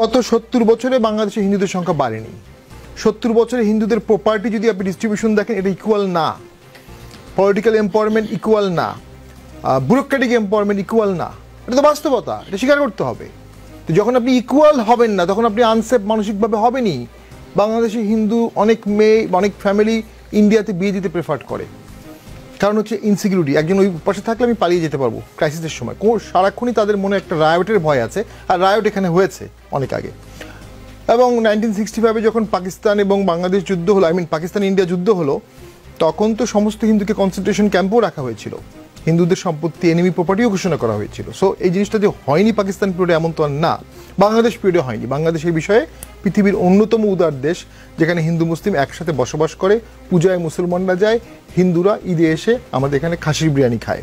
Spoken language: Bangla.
গত ৭০ বছরে বাংলাদেশে হিন্দুদের সংখ্যা বাড়েনি। ৭০ বছরে হিন্দুদের প্রপার্টি যদি আপনি ডিস্ট্রিবিউশন দেখেন, এটা ইকুয়াল না। পলিটিক্যাল এম্পাওয়ারমেন্ট ইকুয়াল না, ব্যুরোক্রেটিক এম্পাওয়ারমেন্ট ইকুয়াল না। এটা তো বাস্তবতা, এটা স্বীকার করতে হবে। তো যখন আপনি ইকুয়াল হবেন না, তখন আপনি আনসেফ মানসিকভাবে হবেনই। বাংলাদেশে হিন্দু অনেক মেয়ে, অনেক ফ্যামিলি ইন্ডিয়াতে বিয়ে দিতে প্রেফার করে, কারণ হচ্ছে ইনসিকিউরিটি। একজন ওই পাশে থাকলে আমি পালিয়ে যেতে পারবো ক্রাইসিসের সময়। সারাক্ষণই তাদের মনে একটা রায়োটের ভয় আছে, আর রায়োট এখানে হয়েছে অনেক আগে। এবং 1965 যখন পাকিস্তান এবং বাংলাদেশ যুদ্ধ হলো, পাকিস্তান ইন্ডিয়া যুদ্ধ হলো, তখন তো সমস্ত হিন্দুকে কনসেন্ট্রেশন ক্যাম্পও রাখা হয়েছিল, হিন্দুদের সম্পত্তি এনিমি প্রপার্টিও ঘোষণা করা হয়েছিল। সো এই জিনিসটা যে হয়নি পাকিস্তান পিরিয়ডে, এমন তো আর না। বাংলাদেশ পিরিয়ডে হয়নি। বাংলাদেশ এই বিষয়ে পৃথিবীর অন্যতম উদার দেশ, যেখানে হিন্দু মুসলিম একসাথে বসবাস করে। পূজায় মুসলমানরা যায়, হিন্দুরা ঈদে এসে আমাদের এখানে খাসির বিরিয়ানি খায়।